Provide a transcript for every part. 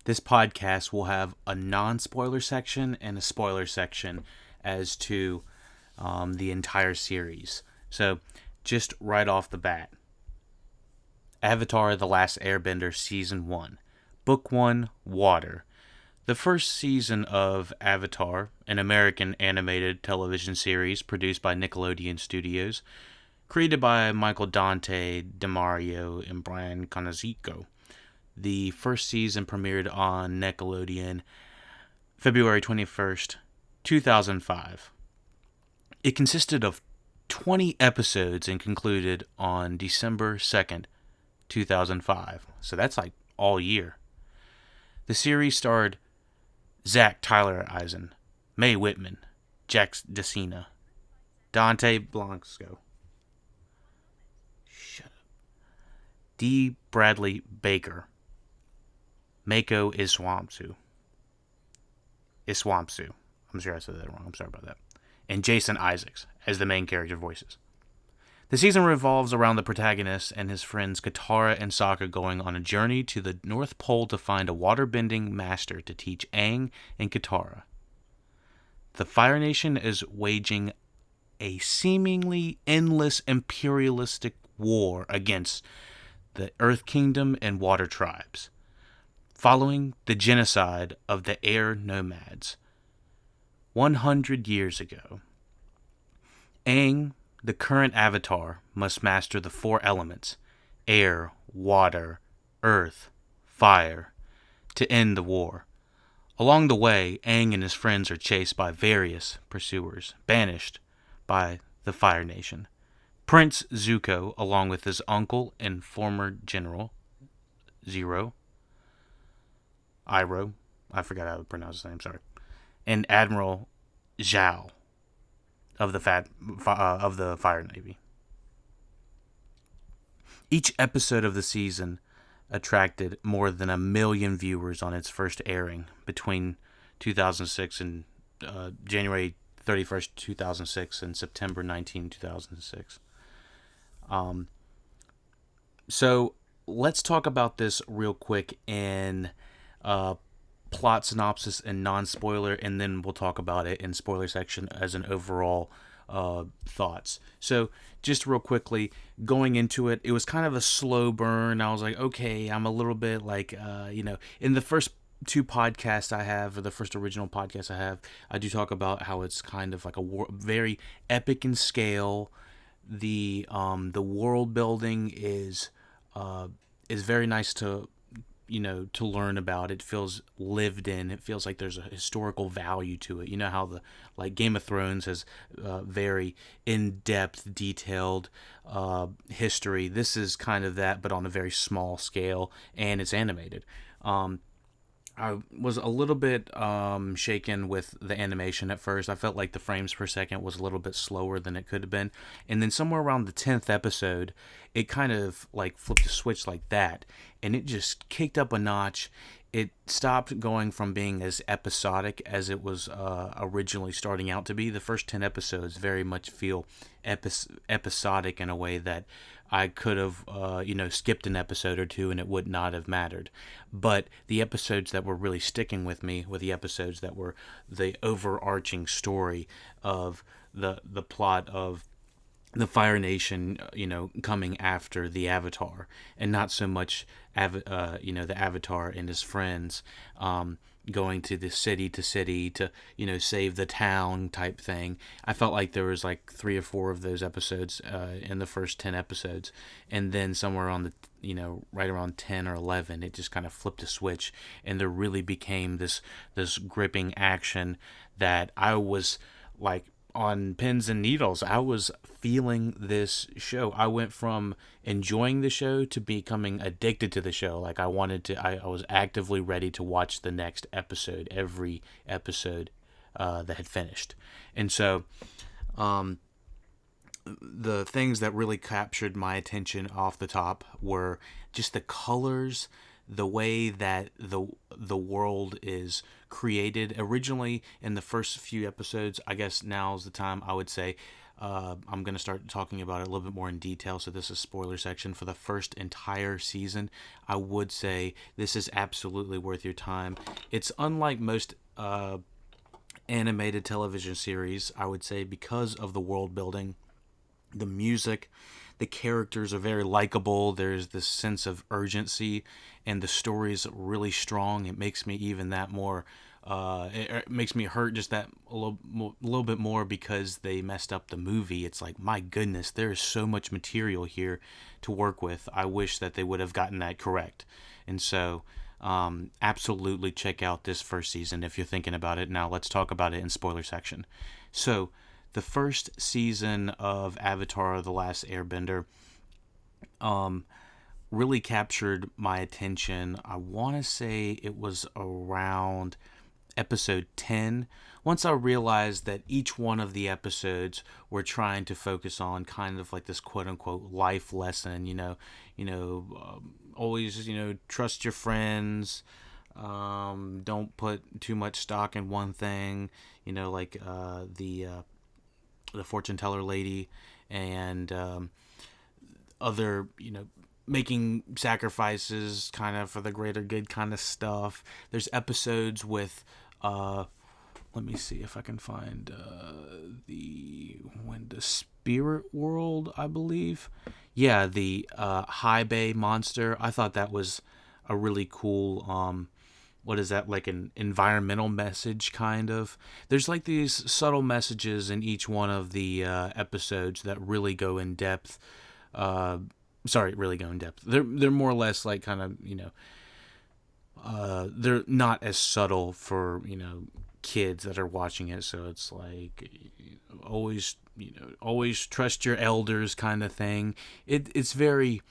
This podcast will have a non-spoiler section and a spoiler section as to the entire series. So, just right off the bat, Avatar: The Last Airbender Season 1. Book 1, Water. The first season of Avatar, an American animated television series produced by Nickelodeon Studios, created by Michael Dante DeMario and Brian Conazico. The first season premiered on Nickelodeon February 21st, 2005. It consisted of 20 episodes and concluded on December 2nd, 2005. So that's like all year. The series starred Zach Tyler Eisen, Mae Whitman, Jax Decina, Dante Blanco, D. Bradley Baker, Mako Iswamsu. I'm sure I said that wrong. I'm sorry about that. And Jason Isaacs as the main character voices. The season revolves around the protagonist and his friends Katara and Sokka going on a journey to the North Pole to find a waterbending master to teach Aang and Katara. The Fire Nation is waging a seemingly endless imperialistic war against the Earth Kingdom and Water Tribes, following the genocide of the Air Nomads 100 years ago. Aang, the current Avatar, must master the four elements: air, water, earth, fire, to end the war. Along the way, Aang and his friends are chased by various pursuers, banished by the Fire Nation. Prince Zuko, along with his uncle and former general, Iroh, I forgot how to pronounce his name, sorry, and Admiral Zhao of the Fire Navy. Each episode of the season attracted more than 1 million viewers on its first airing between 2006 and January 31st, 2006 and September 19, 2006. So let's talk about this real quick in plot synopsis and non-spoiler, and then we'll talk about it in spoiler section as an overall thoughts. So just real quickly, going into it, it was kind of a slow burn. I was like, okay, I'm a little bit like, in the first two podcasts I have, or the first original podcast I have, I do talk about how it's kind of like very epic in scale. The world building is very nice to learn about. It feels lived in. It feels like there's a historical value to it. You know how Game of Thrones has very in-depth, detailed history. This is kind of that, but on a very small scale, and it's animated. I was a little bit shaken with the animation at first. I felt like the frames per second was a little bit slower than it could have been. And then somewhere around the 10th episode, it kind of flipped a switch like that. And it just kicked up a notch. It stopped going from being as episodic as it was originally starting out to be. The first 10 episodes very much feel episodic in a way that I could have, skipped an episode or two and it would not have mattered. But the episodes that were really sticking with me were the episodes that were the overarching story of the plot of the Fire Nation, coming after the Avatar, and not so much, the Avatar and his friends, going to city to, save the town type thing. I felt like there was 3 or 4 of those episodes in the first 10 episodes, and then somewhere on the, right around 10 or 11, it just kind of flipped a switch, and there really became this gripping action that I was on pins and needles. I was feeling this show. I went from enjoying the show to becoming addicted to the show. I was actively ready to watch the next episode, every episode that had finished. And so the things that really captured my attention off the top were just the colors, the way that the world is created. Originally, in the first few episodes, I guess now is the time I would say, I'm going to start talking about it a little bit more in detail. So this is spoiler section for the first entire season. I would say this is absolutely worth your time. It's unlike most animated television series, I would say, because of the world building, the music, the characters are very likable. There's this sense of urgency, and the story is really strong. It makes me even that more. It makes me hurt just that little bit more because they messed up the movie. It's like, my goodness, there is so much material here to work with. I wish that they would have gotten that correct. And so, absolutely check out this first season if you're thinking about it. Now, let's talk about it in spoiler section. So, the first season of Avatar: The Last Airbender really captured my attention. I want to say it was around episode 10. Once I realized that each one of the episodes were trying to focus on kind of like this quote unquote life lesson, always, trust your friends, don't put too much stock in one thing, like the fortune teller lady, and other, making sacrifices kind of for the greater good kind of stuff. There's episodes with, let me see if I can find the spirit world, I believe. Yeah, the high bay monster. I thought that was a really cool, what is that, like an environmental message kind of. There's like these subtle messages in each one of the episodes that really go in depth. Really go in depth. They're more or less like kind of, they're not as subtle for, kids that are watching it. So it's like, always trust your elders kind of thing. It's very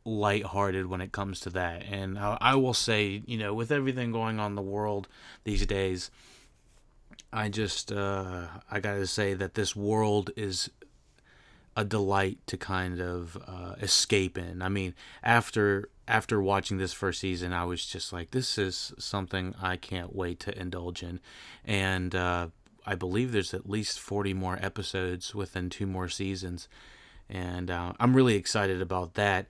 lighthearted when it comes to that. And I will say, with everything going on in the world these days, I gotta say that this world is a delight to kind of escape in. I mean, after watching this first season, I was just like, this is something I can't wait to indulge in. And I believe there's at least 40 more episodes within 2 more seasons. And I'm really excited about that.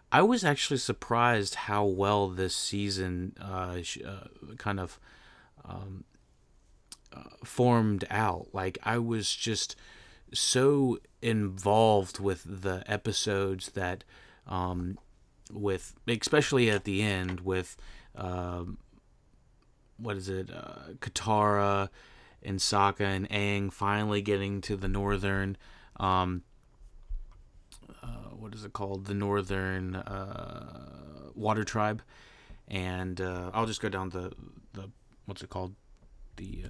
I was actually surprised how well this season kind of formed out. Like, I was just so involved with the episodes that, with especially at the end with, Katara and Sokka and Aang finally getting to the northern, the northern water tribe, and I'll just go down the the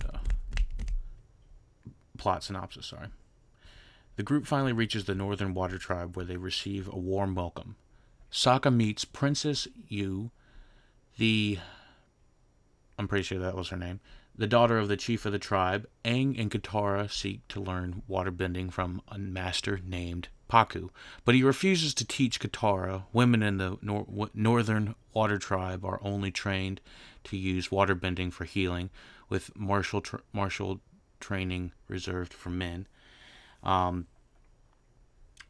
plot synopsis. Sorry. The group finally reaches the northern water tribe where they receive a warm welcome. Sokka meets Princess Yu, I'm pretty sure that was her name, the daughter of the chief of the tribe. Aang and Katara seek to learn waterbending from a master named Paku, but he refuses to teach Katara. Women in the northern water tribe are only trained to use waterbending for healing, with martial training reserved for men.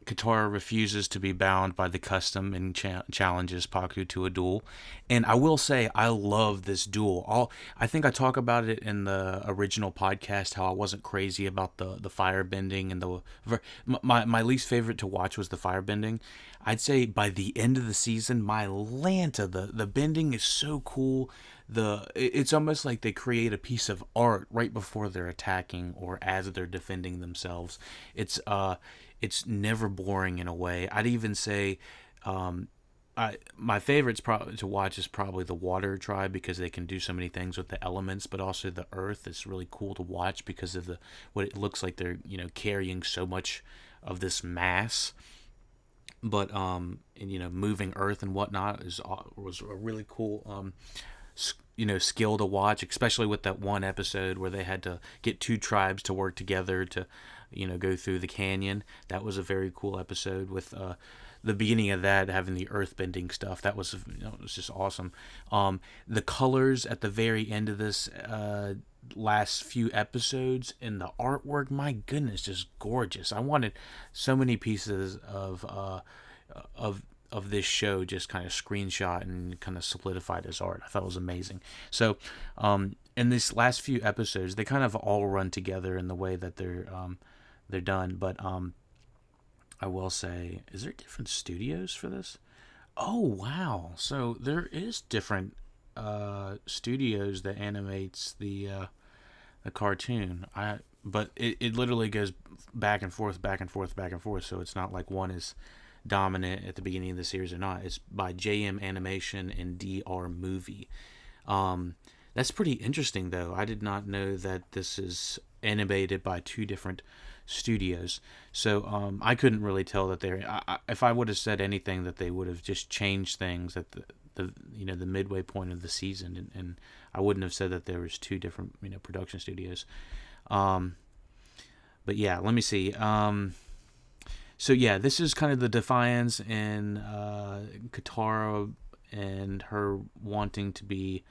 Katara refuses to be bound by the custom and challenges Paku to a duel. And I will say, I love this duel. I think I talk about it in the original podcast, how I wasn't crazy about the firebending, and my least favorite to watch was the firebending. I'd say by the end of the season, my Lanta, the bending is so cool. It's almost like they create a piece of art right before they're attacking or as they're defending themselves. It's never boring in a way. I'd even say, my favorites to watch is probably the Water Tribe, because they can do so many things with the elements, but also the Earth is really cool to watch because of what it looks like they're carrying so much of this mass. But moving Earth and whatnot was a really cool skill to watch, especially with that one episode where they had to get 2 tribes to work together to go through the canyon. That was a very cool episode with the beginning of that having the earthbending stuff. That was it was just awesome. The colors at the very end of this last few episodes, and the artwork, my goodness, just gorgeous. I wanted so many pieces of of this show just kind of screenshot and kind of solidified as art. I thought it was amazing. So in these last few episodes, they kind of all run together in the way that they're done. But I will say, is there different studios for this? Oh wow! So there is different studios that animates the cartoon. But it literally goes back and forth, back and forth, back and forth. So it's not like one is dominant at the beginning of the series or not. It's by JM Animation and DR Movie. That's pretty interesting, though. I did not know that this is animated by two different studios. So I couldn't really tell that if I would have said anything, that they would have just changed things at the midway point of the season, and I wouldn't have said that there was two different production studios. But yeah, let me see. So yeah, this is kind of the defiance in Katara and her wanting to be,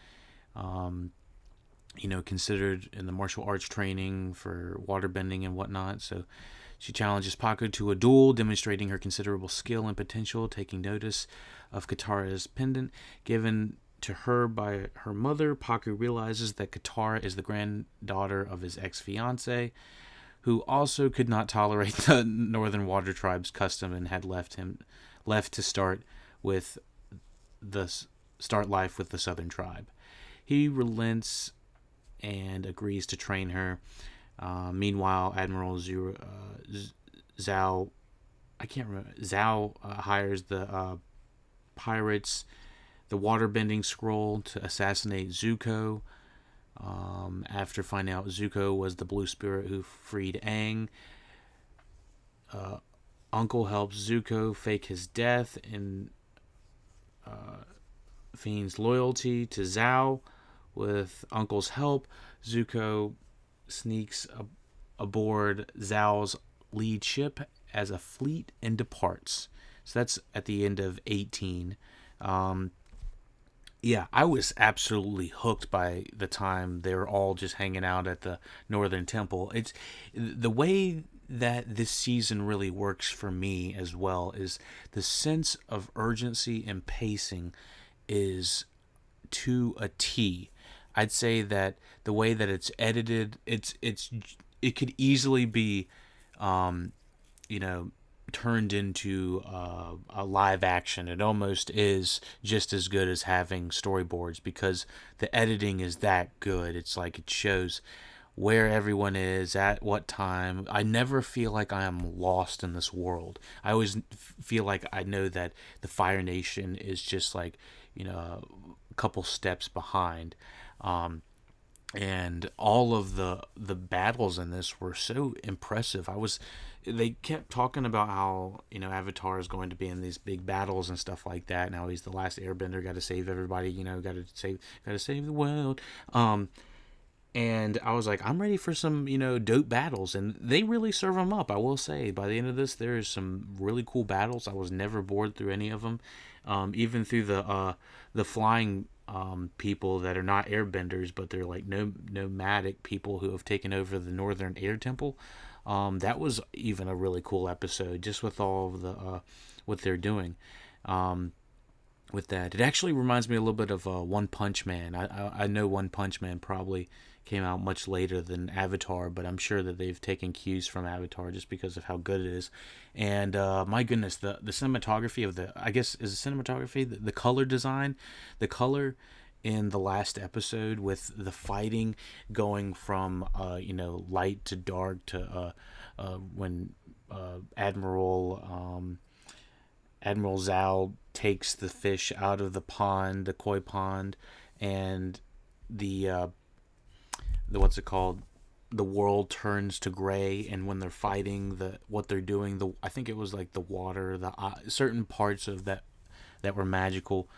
considered in the martial arts training for waterbending and whatnot. So she challenges Paku to a duel, demonstrating her considerable skill and potential, taking notice of Katara's pendant given to her by her mother. Paku realizes that Katara is the granddaughter of his ex-fiancée, who also could not tolerate the Northern Water Tribe's custom and had left to start life with the Southern Tribe. He relents and agrees to train her. Meanwhile, Admiral Zhao, I can't remember, Zhao hires the pirates, the waterbending scroll, to assassinate Zuko. After finding out Zuko was the blue spirit who freed Aang, Uncle helps Zuko fake his death and feigns loyalty to Zhao. With Uncle's help, Zuko sneaks aboard Zhao's lead ship as a fleet and departs. So that's at the end of 18. Yeah, I was absolutely hooked by the time they were all just hanging out at the Northern Temple. It's the way that this season really works for me as well is the sense of urgency and pacing is to a T. I'd say that the way that it's edited, it could easily be, turned into a live action. It almost is just as good as having storyboards because the editing is that good. It's like it shows where everyone is at what time. I never feel like I am lost in this world. I always feel like I know that the Fire Nation is just like a couple steps behind. And all of the battles in this were so impressive. They kept talking about how Avatar is going to be in these big battles and stuff like that. Now he's the last Airbender, got to save everybody. Got to save the world. And I was like, I'm ready for some dope battles, and they really serve them up. I will say, by the end of this, there is some really cool battles. I was never bored through any of them, even through the flying people that are not airbenders, but they're like nomadic people who have taken over the Northern Air Temple. That was even a really cool episode, just with all of the what they're doing. With that, it actually reminds me a little bit of One Punch Man. I know One Punch Man probably came out much later than Avatar, but I'm sure that they've taken cues from Avatar just because of how good it is. And my goodness, the cinematography of I guess is the cinematography, the color design, the color in the last episode with the fighting going from light to dark to when Admiral Zhao takes the fish out of the pond, the koi pond, and the what's it called? The world turns to gray, and when they're fighting, what they're doing, I think it was like the water, certain parts of that were magical,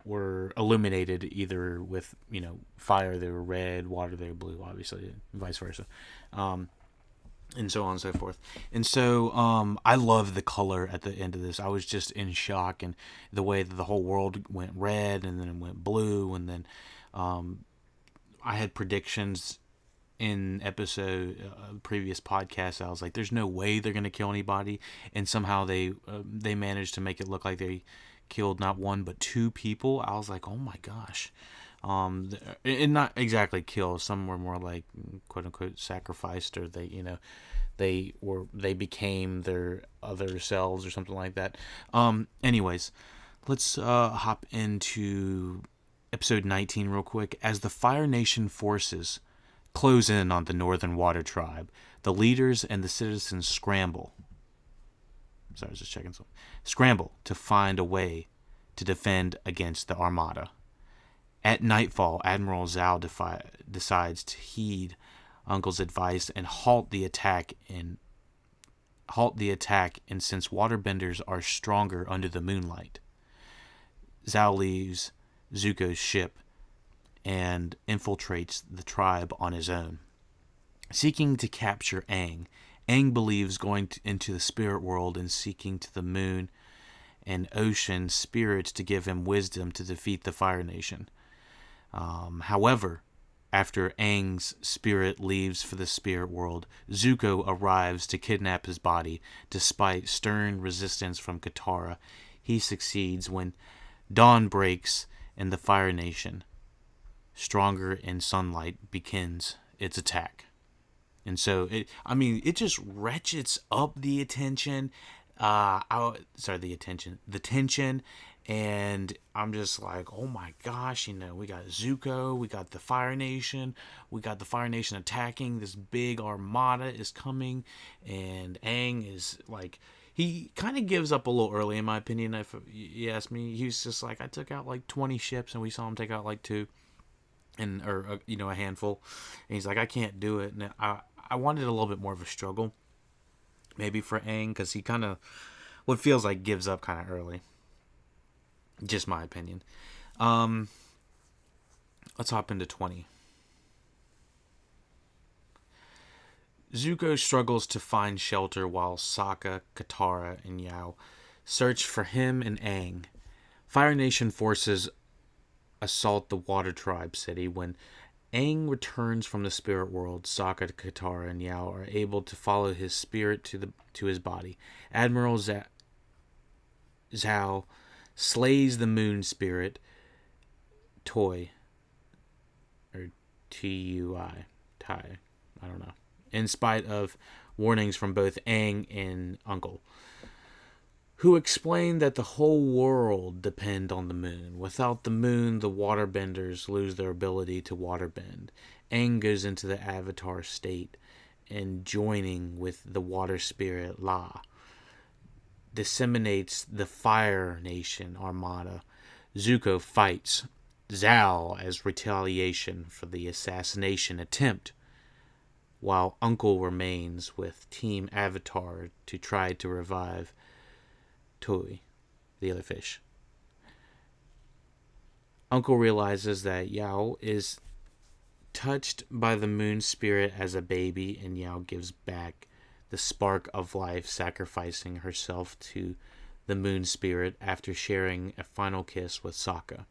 were illuminated either with fire they were red, water they were blue, obviously, and vice versa. and so on and so forth. And so I love the color at the end of this. I was just in shock, and the way that the whole world went red and then it went blue, and then I had predictions in episode previous podcast. I was like, there's no way they're going to kill anybody, and somehow they managed to make it look like they killed not one but two people. I was like, oh my gosh. And not exactly kill. Some were more like quote unquote sacrificed, or they became their other selves or something like that. Anyways, let's hop into episode 19 real quick. As the Fire Nation forces close in on the Northern Water Tribe, the leaders and the citizens scramble. Sorry, I was just checking something. Scramble to find a way to defend against the Armada. At nightfall, Admiral Zhao decides to heed Uncle's advice and halt the attack. And since waterbenders are stronger under the moonlight, Zhao leaves Zuko's ship and infiltrates the tribe on his own. Seeking to capture Aang, Aang believes going into the spirit world and seeking to the moon and ocean spirits to give him wisdom to defeat the Fire Nation. However, after Aang's spirit leaves for the spirit world, Zuko arrives to kidnap his body. Despite stern resistance from Katara, he succeeds when dawn breaks and the Fire Nation, stronger in sunlight, begins its attack. And so, it just ratchets up the attention. The tension. And I'm just like, oh my gosh, we got Zuko, we got the Fire Nation, attacking. This big armada is coming, and Aang is like, he kind of gives up a little early, in my opinion. If you ask me, he's just like, I took out like 20 ships, and we saw him take out like 2, or a handful. And he's like, I can't do it. And I wanted a little bit more of a struggle, maybe for Aang, because he kind of, what feels like, gives up kind of early. Just my opinion. Let's hop into 20. Zuko struggles to find shelter while Sokka, Katara, and Yao search for him and Aang. Fire Nation forces assault the Water Tribe city. When Aang returns from the spirit world, Sokka, Katara, and Yao are able to follow his spirit to his body. Admiral Zhao slays the moon spirit Tui, or Tui, Tai, I don't know, in spite of warnings from both Aang and Uncle, who explain that the whole world depends on the moon. Without the moon, the waterbenders lose their ability to waterbend. Aang goes into the avatar state and, joining with the water spirit La, disseminates the Fire Nation armada. Zuko fights Zhao as retaliation for the assassination attempt, while Uncle remains with Team Avatar to try to revive Tui, the other fish. Uncle realizes that Yao is touched by the moon spirit as a baby, and Yao gives back the spark of life, sacrificing herself to the moon spirit after sharing a final kiss with Sokka.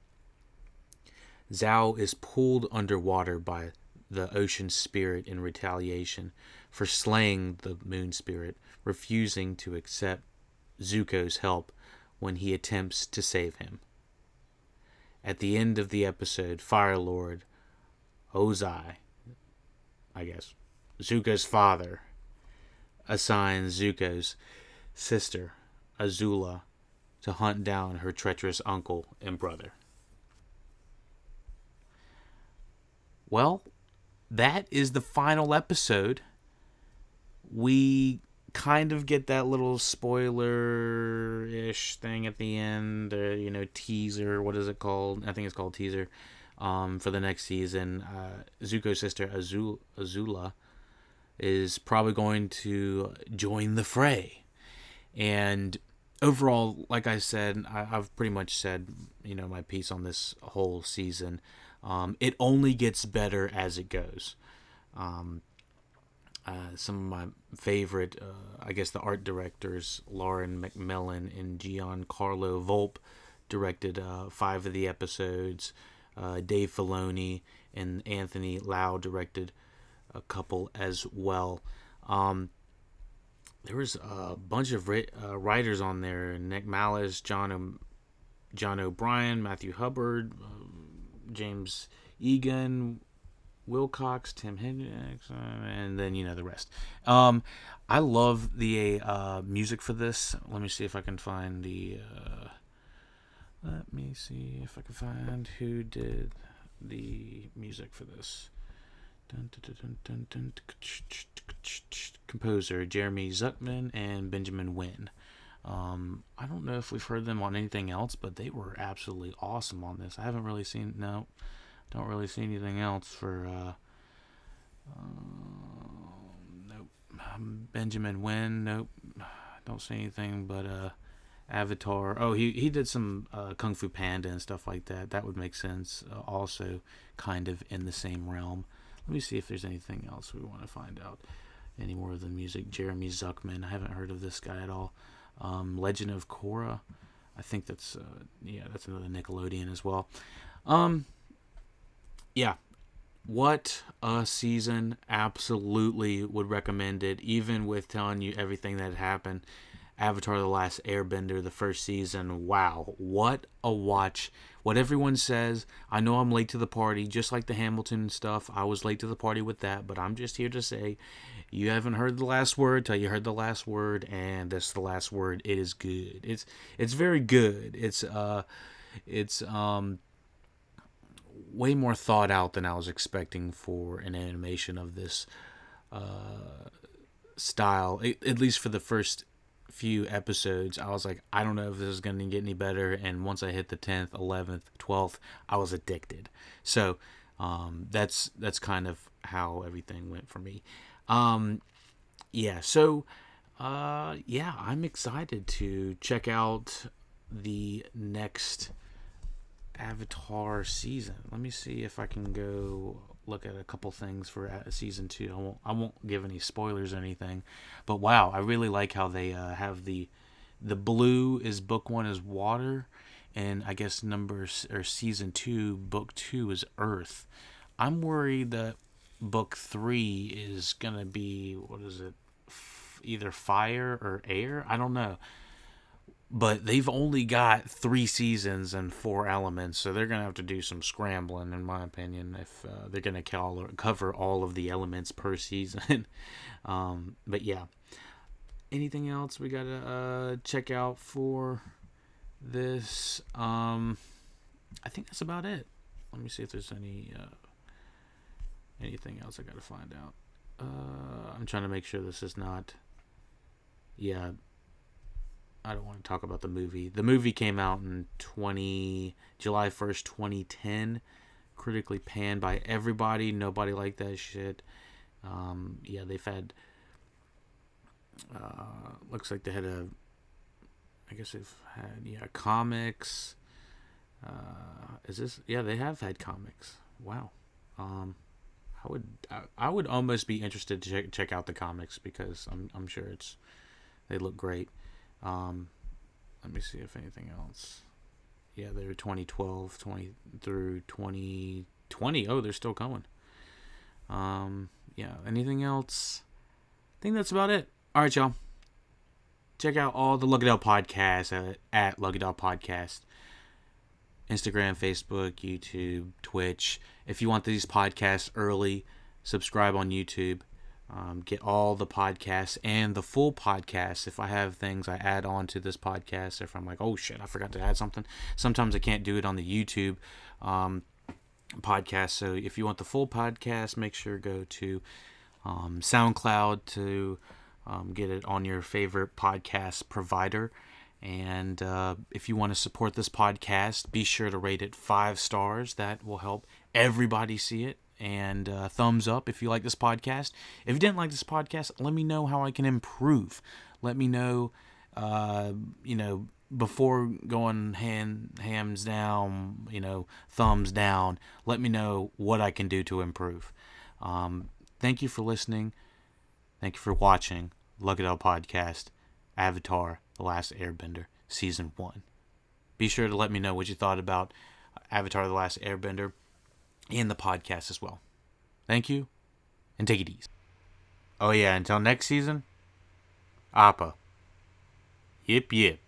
Zhao is pulled underwater by the ocean spirit in retaliation for slaying the moon spirit, refusing to accept Zuko's help when he attempts to save him. At the end of the episode, Fire Lord Ozai, Zuko's father, assigns Zuko's sister, Azula, to hunt down her treacherous uncle and brother. Well, that is the final episode. We kind of get that little spoiler-ish thing at the end, teaser. What is it called? I think it's called teaser. For the next season, Zuko's sister Azula is probably going to join the fray. And overall, like I said, I've pretty much said, my piece on this whole season. It only gets better as it goes. some of my favorite, I guess, the art directors, Lauren McMillan and Giancarlo Volpe, directed 5 of the episodes. Dave Filoni and Anthony Lau directed a couple as well. There was a bunch of writers on there: Nick Malice, John O'Brien, Matthew Hubbard, James Egan, Wilcox, Tim Hendricks, and then the rest. I love the music for this. Let me see if I can find the. Let me see if I can find who did the music for this. Composer Jeremy Zuckman and Benjamin Wynn. I don't know if we've heard them on anything else, but they were absolutely awesome on this. I haven't really seen don't really see anything else for nope. Benjamin Wynn, nope. Don't see anything but Avatar. Oh, he did some Kung Fu Panda and stuff like that. That would make sense. Also kind of in the same realm. Let me see if there's anything else we want to find out. Any more of the music. Jeremy Zuckman. I haven't heard of this guy at all. Legend of Korra. I think that's that's another Nickelodeon as well. Yeah. What a season. Absolutely would recommend it, even with telling you everything that happened. Avatar: The Last Airbender, the first season. Wow, what a watch. What everyone says, I know I'm late to the party, just like the Hamilton stuff. I was late to the party with that, but I'm just here to say, you haven't heard the last word till you heard the last word, and that's the last word. It is good. It's very good. It's way more thought out than I was expecting for an animation of this style, at least for the first few episodes. I was like, I don't know if this is going to get any better, and once I hit the 10th, 11th, 12th, I was addicted. So that's kind of how everything went for me. I'm excited to check out the next Avatar season. Let me see if I can go look at a couple things for season 2. I won't give any spoilers or anything, but wow, I really like how they have the blue is book 1 is water, and I guess season 2 book 2 is earth. I'm worried that book 3 is gonna be, what is it, either fire or air. I don't know. But they've only got 3 seasons and 4 elements, so they're going to have to do some scrambling, in my opinion, if they're going to cover all of the elements per season. But yeah. Anything else we got to check out for this? I think that's about it. Let me see if there's anything else I got to find out. I'm trying to make sure this is not... Yeah... I don't want to talk about the movie. The movie came out in July 1st, 2010. Critically panned by everybody. Nobody liked that shit. They've had... looks like they had comics. Is this... Yeah, they have had comics. Wow. I would almost be interested to check out the comics, because I'm sure they look great. Let me see if anything else. Yeah, they're 2012 through 2020. Oh, they're still coming. Anything else? I think that's about it. All right, y'all. Check out all the LuckyDog podcasts at LuckyDog Podcast. Instagram, Facebook, YouTube, Twitch. If you want these podcasts early, subscribe on YouTube. Get all the podcasts and the full podcast. If I have things I add on to this podcast, if I'm like, oh shit, I forgot to add something. Sometimes I can't do it on the YouTube podcast. So if you want the full podcast, make sure to go to SoundCloud to get it on your favorite podcast provider. And if you want to support this podcast, be sure to rate it 5 stars. That will help everybody see it. And thumbs up if you like this podcast. If you didn't like this podcast, let me know how I can improve. Let me know, before going hams down, thumbs down. Let me know what I can do to improve. Thank you for listening. Thank you for watching LuckyDog Podcast, Avatar: The Last Airbender, Season 1. Be sure to let me know what you thought about Avatar: The Last Airbender and the podcast as well. Thank you, and take it easy. Oh yeah, until next season, Appa. Yip yip.